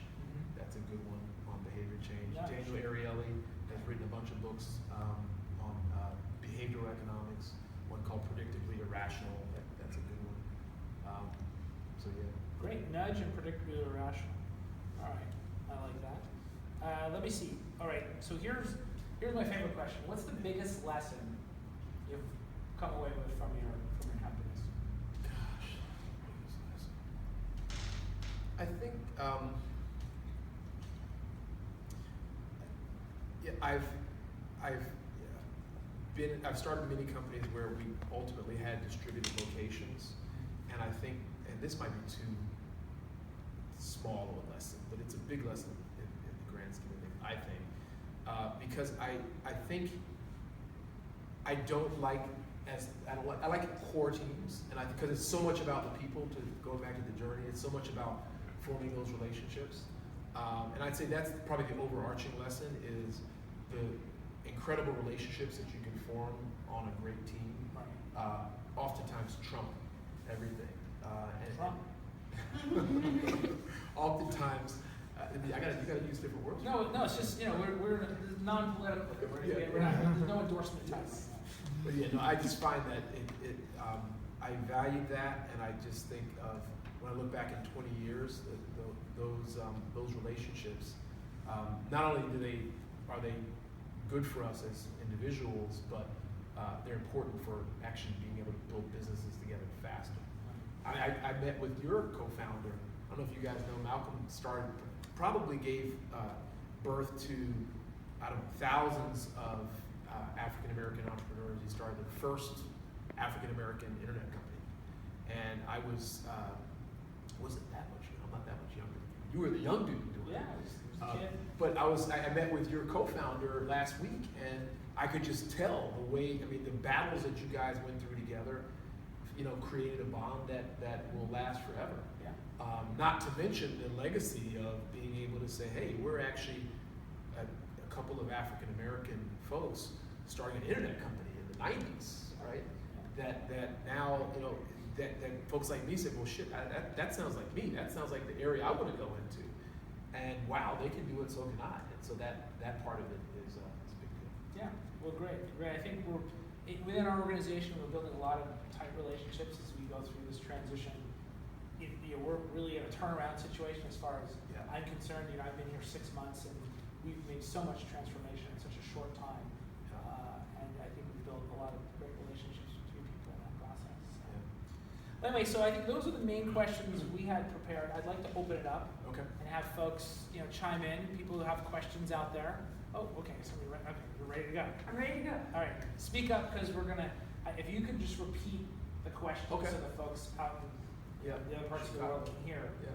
That's a good one on behavior change. Nudge. Daniel Ariely has written a bunch of books on behavioral economics. One called Predictably Irrational. That's a good one. So yeah. Great, Nudge and Predictably Irrational. All right, I like that. Let me see. All right, so here's my favorite question. What's the biggest lesson you've come away with from your companies? Gosh, I think I've started many companies where we ultimately had distributed locations, and I think, and this might be too small of a lesson, but it's a big lesson in the grand scheme of things, I think, because I think I like core teams, and because it's so much about the people. To go back to the journey, it's so much about forming those relationships, and I'd say that's probably the overarching lesson is the incredible relationships that you can form on a great team. Oftentimes trump everything. Oftentimes, you gotta use different words. No, it's just we're non-political. There's no endorsement type. But yeah, no, I just find that I value that, and I just think of when I look back in 20 years, those relationships. Not only are they good for us as individuals, but they're important for actually being able to build businesses together faster. I met with your co-founder. I don't know if you guys know, Malcolm probably gave birth to out of thousands of African American entrepreneurs. He started the first African American internet company, and I wasn't that much. I'm not that much younger. You were the young dude doing it. Yeah, I was a kid. But I met with your co-founder last week, and I could just tell the way. I mean, the battles that you guys went through together, created a bond that will last forever. Yeah. Not to mention the legacy of being able to say, hey, we're actually couple of African American folks starting an internet company in the 90s, right? That now, that folks like me said, well, shit, that sounds like me. That sounds like the area I want to go into. And wow, they can do it, so can I. And so that part of it is a big deal. Yeah, well, great. I think within our organization, we're building a lot of tight relationships as we go through this transition. We're really in a turnaround situation as far as I'm concerned. I've been here 6 months, and we've made so much transformation in such a short time. And I think we've built a lot of great relationships between people in that process. Anyway, so I think those are the main questions we had prepared. I'd like to open it up and have folks, chime in. People who have questions out there. Oh, okay. You're ready to go. I'm ready to go. All right. Speak up, because we're gonna. If you could just repeat the questions so the folks out in the other parts of the world can hear. Yeah.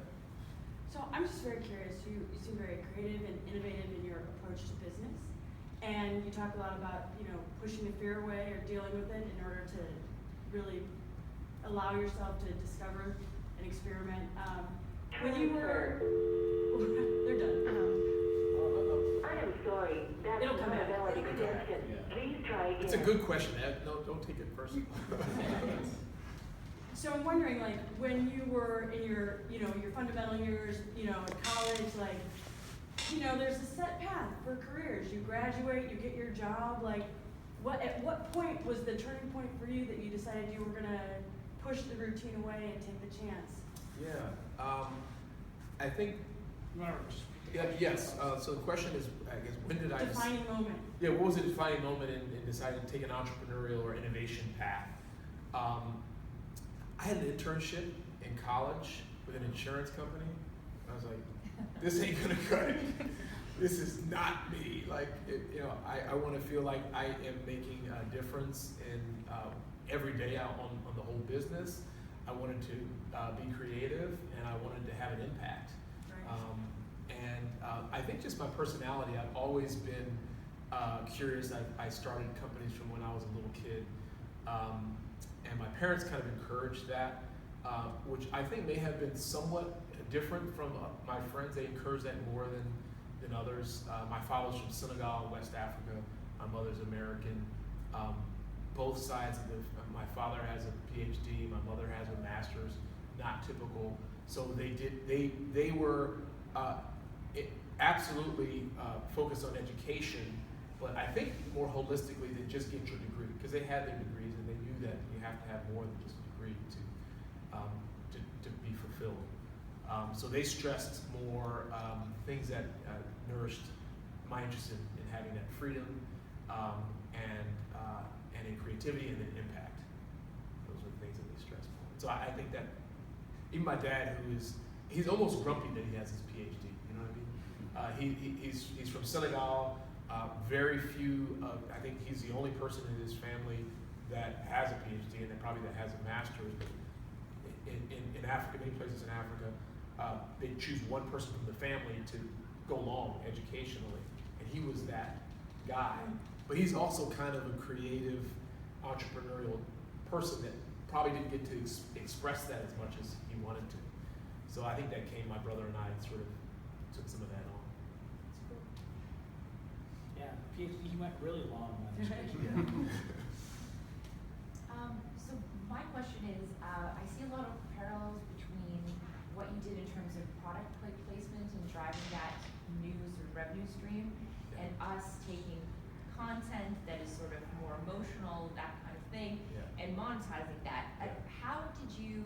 So I'm just very curious. You seem very creative and innovative in your approach to business, and you talk a lot about pushing the fear away or dealing with it in order to really allow yourself to discover and experiment. When you were, they're done. I am sorry. That's It'll come not a back. valid extension. Please try again. It's a good question, Ed. No, don't take it personally. So I'm wondering, when you were in your, your fundamental years, at college, there's a set path for careers. You graduate, you get your job. At what point was the turning point for you that you decided you were gonna push the routine away and take the chance? Yeah, I think. You want to just Yes. So the question is, I guess, when did I? Defining moment. Yeah. What was the defining moment in deciding to take an entrepreneurial or innovation path? I had an internship in college with an insurance company. I was like, this ain't gonna cut it. This is not me. I want to feel like I am making a difference in every day on the whole business. I wanted to be creative, and I wanted to have an impact. Right. I think just my personality, I've always been curious. I started companies from when I was a little kid. And my parents kind of encouraged that, which I think may have been somewhat different from my friends. They encouraged that more than others. My father's from Senegal, West Africa. My mother's American. Both sides of my father has a PhD. My mother has a master's. Not typical. So they were absolutely focused on education, but I think more holistically than just get your degree, because they had their degrees and they knew that you have to have more than just a degree to be fulfilled. So they stressed more things that nourished my interest in having that freedom and in creativity and in impact. Those are the things that they stressed more. So I think that even my dad, he's almost grumpy that he has his PhD. You know what I mean? He's from Senegal. Very few. I think he's the only person in his family that has a PhD, and then probably that has a master's. But in Africa, many places in Africa, they choose one person from the family to go along educationally, and he was that guy. But he's also kind of a creative, entrepreneurial person that probably didn't get to express that as much as he wanted to. So I think that my brother and I sort of took some of that on. Yeah, PhD, he went really long on education. So my question is, I see a lot of parallels between what you did in terms of product placement and driving that news or revenue stream, and us taking content that is sort of more emotional, that kind of thing, and monetizing that. How did you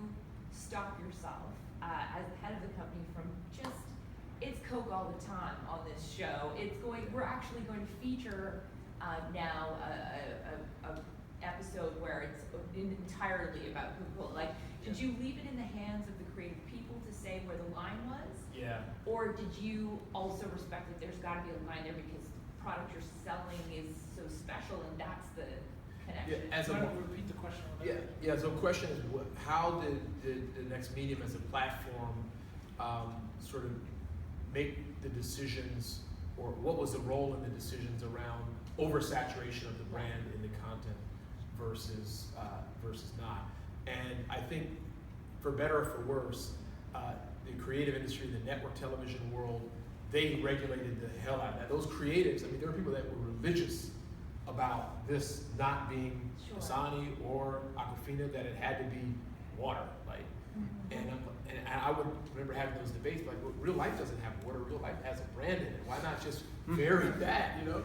stop yourself as the head of the company from just, it's Coke all the time on this show. We're actually going to feature now a episode where it's entirely about Coca-Cola. Did you leave it in the hands of the creative people to say where the line was? Yeah. Or did you also respect that there's got to be a line there because the product you're selling is so special and that's the connection? Why don't we repeat the question a little bit? Yeah. So the question is, how did the Next Medium as a platform sort of make the decisions, or what was the role in the decisions around oversaturation of the brand in the content versus not? And I think, for better or for worse, the creative industry, the network television world, they regulated the hell out of that. Those creatives, I mean, there were people that were religious about this not being Sure. Dasani or Aquafina, that it had to be water, like, and I would remember having those debates, like, well, real life doesn't have water, real life has a brand in it, why not just vary that, you know?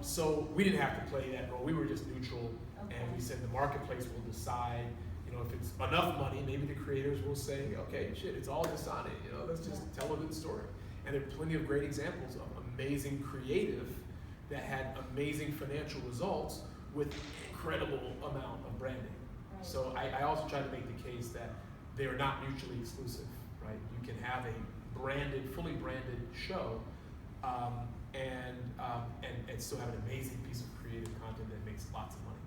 So we didn't have to play that role, we were just neutral, and we said the marketplace will decide, you know, if it's enough money, maybe the creators will say, okay, shit, it's all Dasani, you know, let's just tell a good story. And there are plenty of great examples of amazing creative that had amazing financial results with incredible amount of branding. Right. So I also try to make the case that they are not mutually exclusive, right? You can have a branded, fully branded show, and still have an amazing piece of creative content that makes lots of money.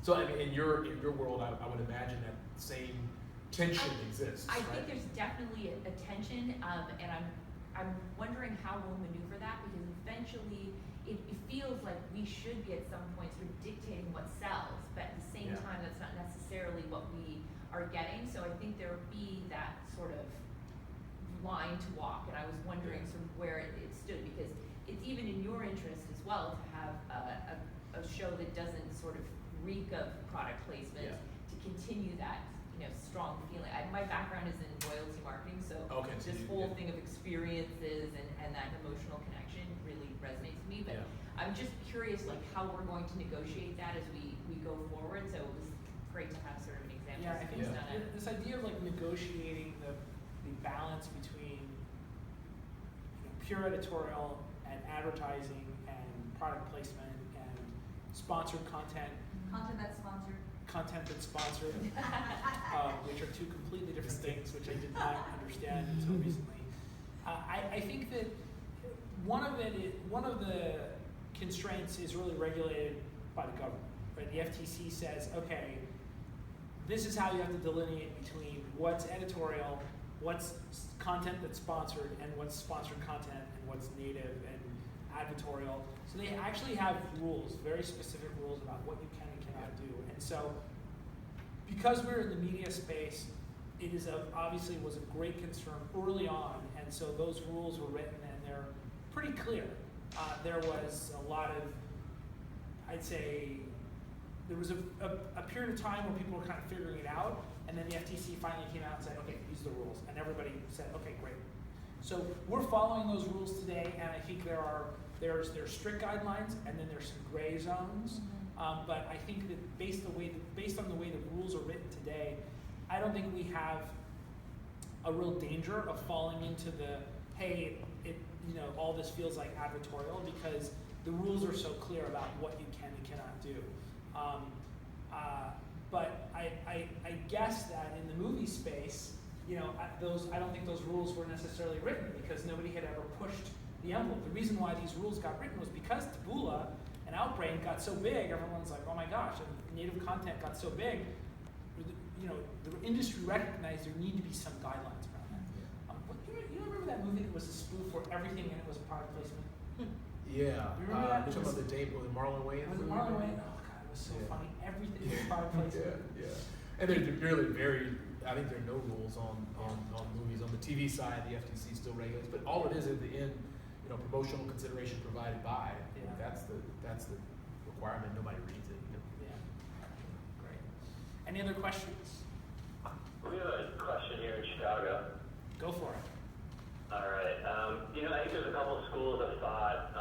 So I mean, in your world, I would imagine that same tension exists. I right? think there's definitely a tension, and I'm wondering how we'll maneuver that, because eventually it feels like we should be at some point sort of dictating what sells, but at the same time that's not necessarily what we are getting. So I think there will be that sort of line to walk, and I was wondering sort of where it stood, because it's even in your interest as well to have a show that doesn't sort of reek of product placement, to continue that, you know, strong feeling. My background is in loyalty marketing, so this whole thing of experiences and that emotional connection really resonates with me. But I'm just curious, like, how we're going to negotiate that as we go forward. So it was great to have sort of an example. Yeah, I think Done it. this idea of like negotiating the balance between, you know, pure editorial and advertising and product placement and sponsored content. Content that's sponsored, which are two completely different things, which I did not understand until recently. I think that one of the constraints is really regulated by the government. Right? The FTC says, okay, this is how you have to delineate between what's editorial, what's content that's sponsored, and what's sponsored content, and what's native and advertorial. So they actually have rules, very specific rules about what you can and cannot do. And so, because we're in the media space, it is obviously was a great concern early on, and so those rules were written and they're pretty clear. There was a lot of, I'd say, there was a period of time where people were kind of figuring it out, and then the FTC finally came out and said, okay, these are the rules, and everybody said, okay, great. So we're following those rules today, and I think there's strict guidelines, and then there's some gray zones. But I think that based on the way the rules are written today, I don't think we have a real danger of falling into the, hey, all this feels like advertorial, because the rules are so clear about what you can and cannot do. But I guess that in the movie space, I don't think those rules were necessarily written because nobody had ever pushed the envelope. The reason why these rules got written was because Taboola and Outbrain got so big, everyone's like, oh my gosh, and native content got so big, the industry recognized there need to be some guidelines around that. You remember that movie that was a spoof where everything in it was a product placement? Yeah. You remember that? You're talking about the date with Marlon Wayans? Was it Marlon Wayans? Oh God, it was so funny. Everything was product placement. Yeah. And they're really I think there are no rules on movies. On the TV side, the FTC still regulates, but all it is at the end, promotional consideration provided by. That's the requirement. Nobody reads it. Yeah. Great. Any other questions? We have a question here in Chicago. Go for it. All right. I think there's a couple of schools of thought,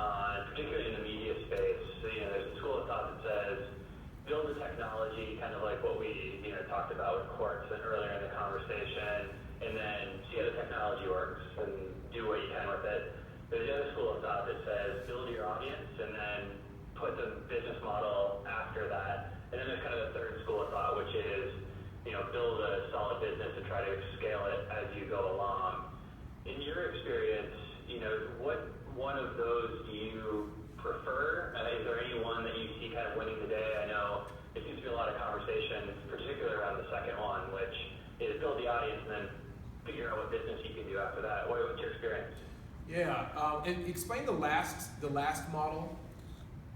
particularly in the media space. So, there's a school of thought that says, build the technology, kind of like what we, talked about with Quartz earlier in the conversation, and then see how the technology works and do what you can with it. There's the other school of thought that says, build your audience and then put the business model after that. And then there's kind of the third school of thought, which is, build a solid business and try to scale it as you go along. In your experience, what one of those do you prefer? Is there any one that you see kind of winning the day? I know there seems to be a lot of conversation, particularly around the second one, which is build the audience and then figure out what business you can do after that. What's your experience? Yeah, and explain the last model.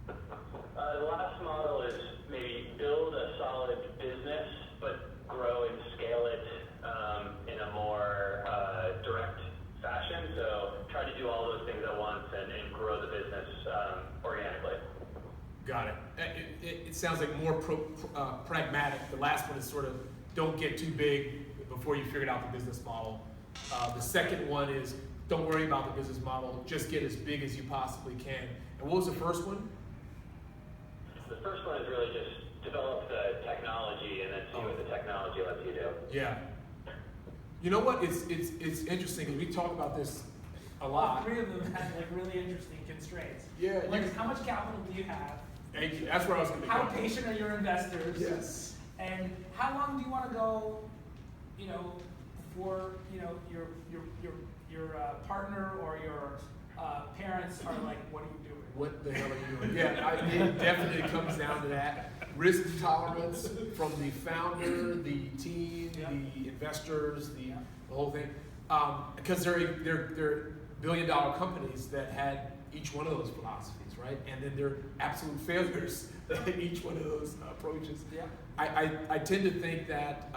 The last model is maybe build a solid business, but grow and scale it in a more direct fashion. Got it. It sounds like more pragmatic. The last one is sort of don't get too big before you figured out the business model. The second one is don't worry about the business model, just get as big as you possibly can. And what was the first one? The first one is really just develop the technology and then see what the technology lets you do. Yeah. You know what? It's interesting because we talk about this a lot. All three of them have like really interesting constraints. Yeah. Like how much capital do you have? Thank you. That's where I was going to go. How patient are your investors? Yes. And how long do you want to go? You know, before you know your partner or your parents are like, what are you doing? What the hell are you doing? Yeah, it definitely comes down to that. Risk tolerance from the founder, the team, the investors, the whole thing. Because they're billion-dollar companies that had each one of those philosophies, right? And then they're absolute failures at each one of those approaches. Yeah. I tend to think that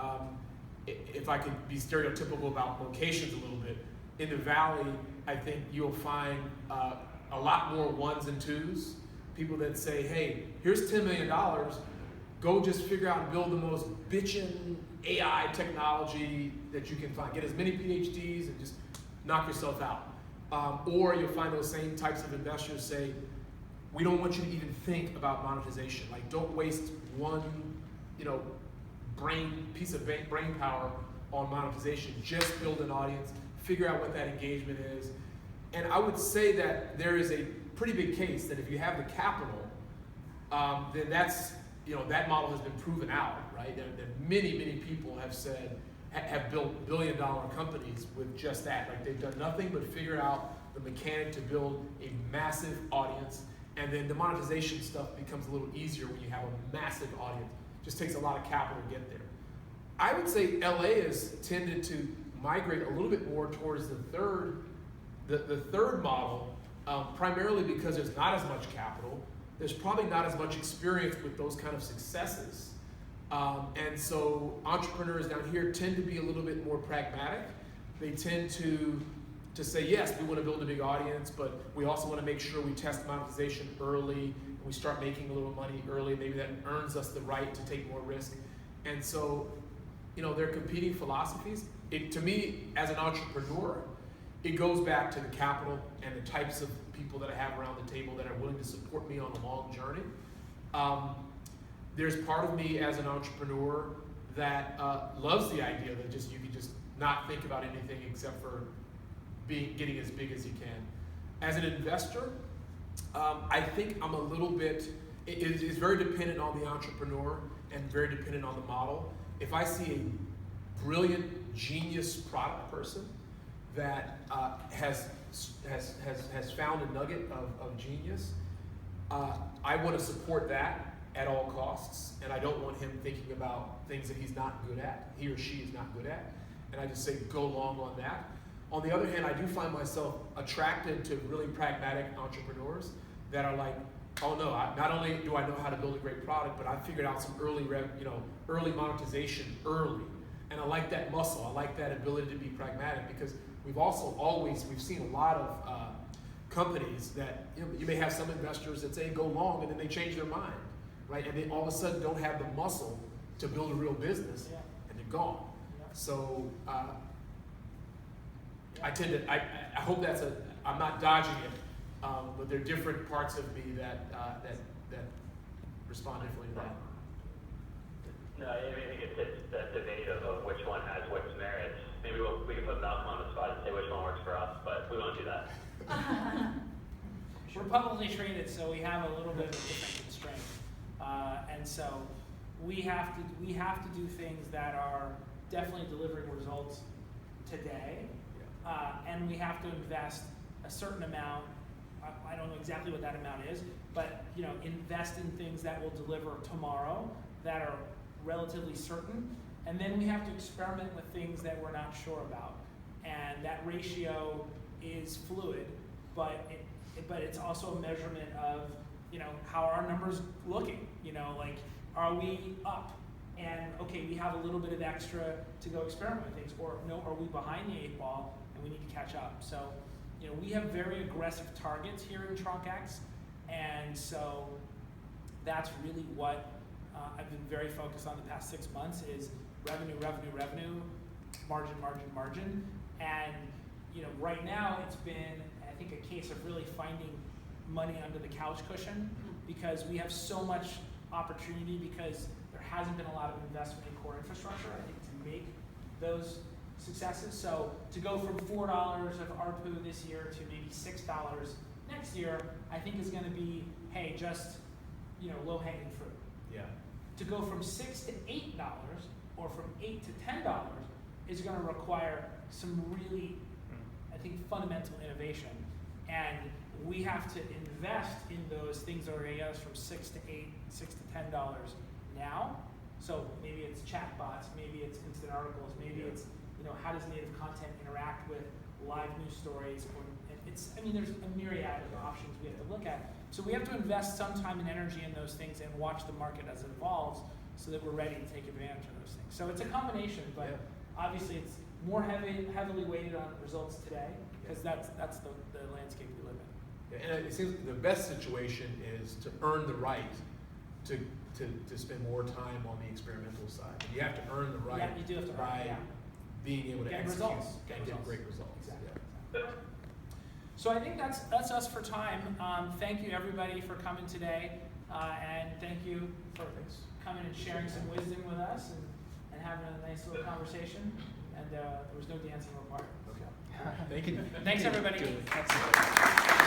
if I could be stereotypical about locations a little bit, in the Valley, I think you'll find a lot more ones and twos. People that say, hey, here's $10 million, go just figure out and build the most bitchin' AI technology that you can find. Get as many PhDs and just knock yourself out. Or you'll find those same types of investors say, we don't want you to even think about monetization. Like, don't waste one, piece of brain power on monetization. Just build an audience, figure out what that engagement is. And I would say that there is a pretty big case that if you have the capital, then that's, that model has been proven out, right? That many people have built billion-dollar companies with just that. Like, they've done nothing but figure out the mechanic to build a massive audience, and then the monetization stuff becomes a little easier when you have a massive audience. Just takes a lot of capital to get there. I would say LA has tended to migrate a little bit more towards the third model, primarily because there's not as much capital. There's probably not as much experience with those kind of successes. And so entrepreneurs down here tend to be a little bit more pragmatic. They tend to say, yes, we want to build a big audience, but we also want to make sure we test monetization early, and we start making a little money early. Maybe that earns us the right to take more risk. And so, they're competing philosophies. To me, as an entrepreneur, it goes back to the capital and the types of people that I have around the table that are willing to support me on a long journey. There's part of me as an entrepreneur that loves the idea that you can just not think about anything except for getting as big as you can. As an investor, I think I'm a little bit, it's very dependent on the entrepreneur and very dependent on the model. If I see a brilliant, genius product person that has found a nugget of genius, I want to support that at all costs, and I don't want him thinking about things that he's not good at, he or she is not good at, and I just say go long on that. On the other hand, I do find myself attracted to really pragmatic entrepreneurs that are like, oh no, not only do I know how to build a great product, but I figured out some early monetization early. And I like that muscle, I like that ability to be pragmatic, because we've seen a lot of companies that, you may have some investors that say go long and then they change their mind, right? And they all of a sudden don't have the muscle to build a real business, and they're gone. So I hope I'm not dodging it, but there are different parts of me that respond differently to that. No, I think it's that debate of which one has which merits. Maybe we can put Malcolm on the spot and say which one works for us, but we won't do that. We're publicly traded, so we have a little bit of a different constraint, and so we have to do things that are definitely delivering results today, and we have to invest a certain amount. I don't know exactly what that amount is, but invest in things that will deliver tomorrow that are relatively certain, and then we have to experiment with things that we're not sure about, and that ratio is fluid, but it's also a measurement of how are our numbers looking, like are we up, and okay, we have a little bit of extra to go experiment with things, or no, are we behind the 8 ball and we need to catch up? So we have very aggressive targets here in TrunkX, and so that's really what I've been very focused on the past 6 months is revenue, margin. And right now it's been, I think, a case of really finding money under the couch cushion because we have so much opportunity because there hasn't been a lot of investment in core infrastructure, I think, to make those successes. So to go from $4 of ARPU this year to maybe $6 next year, I think is going to be, hey, just low-hanging fruit. Yeah. To go from $6 to $8 or from $8 to $10 is going to require some really, I think, fundamental innovation. And we have to invest in those things that are going to get us from $6 to $8, $6 to $10 now. So maybe it's chatbots, maybe it's instant articles, maybe it's how does native content interact with live news stories? There's a myriad of options we have to look at. So we have to invest some time and energy in those things and watch the market as it evolves so that we're ready to take advantage of those things. So it's a combination, but obviously it's more heavily weighted on results today because that's the landscape we live in. Yeah, and it seems the best situation is to earn the right to spend more time on the experimental side. You have to earn the right you do have to by being able to get execute results. and get great results. Exactly. Yeah. So I think that's us for time. Thank you everybody for coming today, and thank you for coming and sharing some wisdom with us and having a nice little conversation. And there was no dancing required. Okay. Thank you. Thanks everybody. Julie.